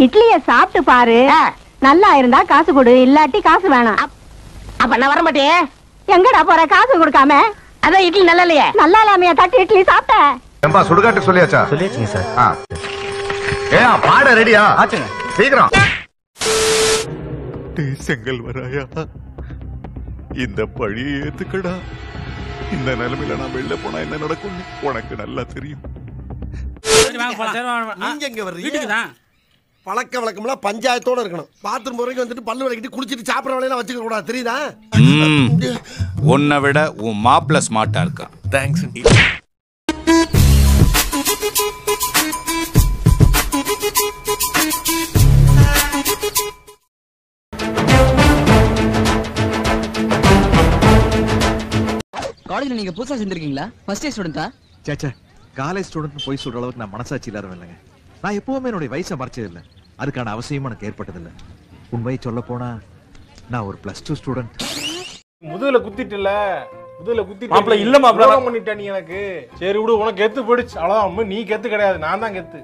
இட்லிய சாப்பிட்டு பாரு. நல்லா இருந்தா காசு கொடு, இல்லாட்டி காசு வேணாம். அப்ப நான் வர மாட்டேன். எங்கடா போற காசு கொடுக்காம? அதான் இட்லி நல்லா இல்லையே. நல்லா இல்லாமையா தட்டு இட்லி சாப்பிட்ட? ஏம்பா சுடுகாட்டு சொல்லியாச்சா? சொல்லியாச்சுங்க சார். ஏன் பாட ரெடியா? ஆச்சுங்க. சீக்கிரம். செங்கல் வராயா, இந்த பழியை ஏத்துக்கடா. இந்த நிலைமையில நான் வெளில போனா என்ன நடக்கும் உனக்கு நல்லா தெரியும். நீங்க எங்க வர்றீங்க? பழக்க வழக்கம்லாம் பஞ்சாயத்தோட இருக்கணும். பாத்ரூம் போறீங்க வந்துட்டு பல்லு விளக்கிட்டு குளிச்சிட்டு சாப்பிட்ற வேலையெல்லாம் வச்சுக்க கூடாது, தெரியுதா? உன்னை விட உன் மாப்பிள்ள ஸ்மார்ட்டா இருக்கான். தேங்க்ஸ். காலேஜ்ல நீங்க புதுசா சேர்ந்திருக்கீங்களா? First year ஸ்டூடெண்டா? சேச்சே, காலேஜ் ஸ்டூடெண்ட் போய் சொல்ற அளவுக்கு நான் மனசாட்சி இல்லாதவன் இல்லைங்க. நான் எப்பவுமே என்னுடைய வயசை மறைச்சது இல்லை. அதுக்கான அவசியம் எனக்கு ஏற்பட்டதில்லை. உண்மையை சொல்ல போனா நான் ஒரு +2 ஸ்டூடெண்ட். முதுகுல குத்திட்டுல, முதுகுல குத்திட்டு மாப்ள இல்ல மாப்ள பண்ணிட்ட நீ எனக்கு. சரி விடு, உனக்கு கெத்து போயிடுச்சு அவ்வளவுதான். நீ கெத்து கிடையாது, நான் தான் கெத்து.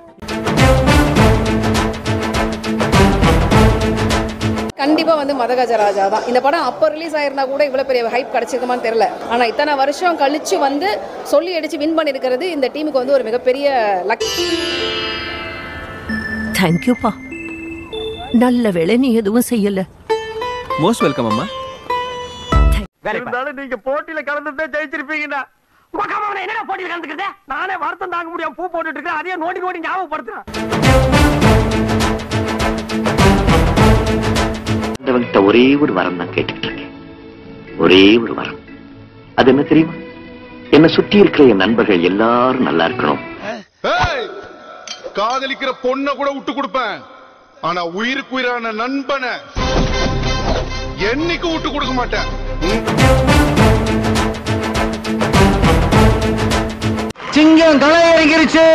கண்டிப்பா வந்து மதகஜராஜா தான். இந்த படம் அப்ப ரிலீஸ் ஆயிருந்தா கூட இவ்வளவு பெரிய ஹைப் கிடைச்சிருக்குமான்னு தெரியல. ஆனா இத்தனை வருஷம் கழிச்சு வந்து சொல்லி அடிச்சு வின் பண்ணிருக்கிறது இந்த டீமுக்கு வந்து ஒரு மிகப்பெரிய லக். தேங்க்யூப்பா, நல்ல வேளை நீ எதுவும் செய்யல. மோஸ்ட் வெல்கம் அம்மா. இருந்தாலும் நீங்க போட்டியில கலந்துட்டே ஜெயிச்சிருப்பீங்கடா. உங்க என்னடா போட்டியில கலந்துக்கிறதே? நானே வருத்தம் தாங்க முடியாம பூ போட்டுட்டு இருக்கேன். அதையே நோண்டி நோண்டி ஞாபகப்படுத்துறேன். ஒரே ஒரு வரம் தான் கேட்டுக்கிட்டு இருக்கேன். ஒரே ஒரு வரம். அது என்ன தெரியுமா? என்ன சுத்தி இருக்கிற என் நண்பர்கள் எல்லாரும் நல்லா இருக்கணும். காதலிக்கிற பொண்ண கூட விட்டு கொடுப்பேன், ஆனா உயிருக்கு உயிரான நண்பனை என்னைக்கு விட்டு கொடுக்க மாட்டேன். சிங்கம் களை இறங்கிருச்சு.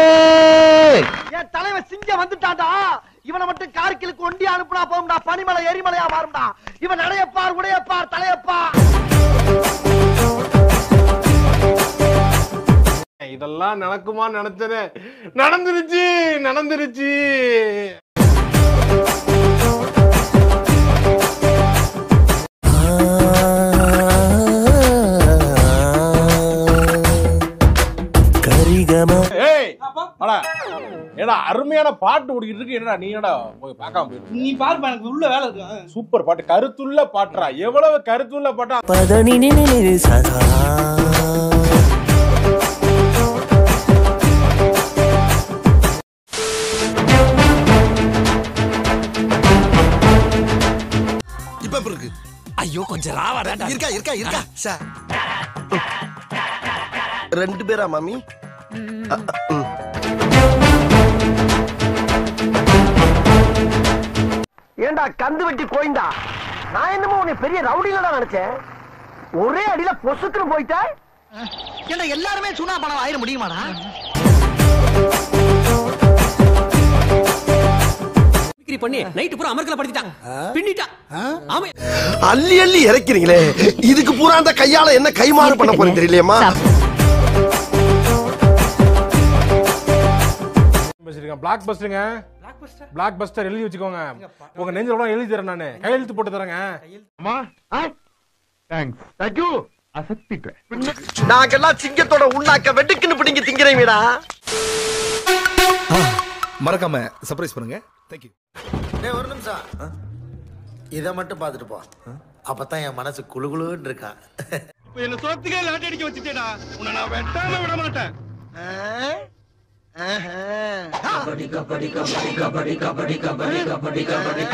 என் தலைவன் சிங்கம் வந்துட்டான்டா. இவனை மட்டும் கார்கிலுக்கு ஒண்டி அனுப்புனா போகும்டா. பனிமலை எரிமலையா மாறும்டா. இவன் நடையப்பார், உடையப்பார், தலையப்பார். இதெல்லாம் நடக்குமா நினைச்சது, நடந்துருச்சு நடந்துருச்சு. ஏடா அருமையான பாட்டு ஓடிக்கிட்டு இருக்கு. என்னடா நீ என்னடா போய் பார்க்காம போயிரு. நீ பாரு, எனக்கு உள்ள வேலை இருக்கு. சூப்பர் பாட்டு, கருத்துள்ள பாட்டுறா. எவ்வளவு கருத்துள்ள பாட்டா. இப்ப இருக்கு. ஐயோ கொஞ்சம் ராவாடா. இருக்கா இருக்கா இருக்கா சார். 2 பேரா மாமி? ஏண்டா கந்து வெட்டி கோயிந்தா, நான் என்னமோ உன்னை பெரிய ரவுடிங்களா நினைச்சேன். ஒரே அடியில பொசுக்குன்னு போயிட்ட. ஏண்டா எல்லாருமே சுனா பணம் ஆயிர முடியுமாடா? விக்ரி பண்ணி நைட் பூரா அமர்க்கல படுத்திட்டான், பின்னிட்டான். ஆமா, அள்ளி அள்ளி இறக்கிறீங்களே, இதுக்கு பூரா அந்த கையால என்ன கைமாறு பண்ண போறேன் தெரியலையேம்மா. பிளாக் பஸ்டருங்க, பிளாக் பஸ்டர் எழுதி வச்சுக்கோங்க. உங்க நெஞ்சில எழுதி தரேன், நானு கையெழுத்து போட்டு தரேங்க. அம்மா தேங்க்ஸ். தேங்க்யூ. நாங்கெல்லாம் சிங்கத்தோட உண்ணாக்க வெட்டுக்குன்னு பிடிங்க திங்கிறீங்கடா. மறக்காம சர்ப்ரைஸ் பண்ணுங்க. தேங்க்யூ. ஒரு நிமிஷம் இதை மட்டும் பார்த்துட்டு போ. அப்பதான் என் மனசு குளுகுளுன்னு இருக்கான். என்ன சோத்துக்கே லாட்டி அடிக்க வச்சுட்டேடா. உன்னை நான் வெட்டாம விட மாட்டேன். கபடி கபடி கபடி கபடி கபடி கபடி கபடி கபடி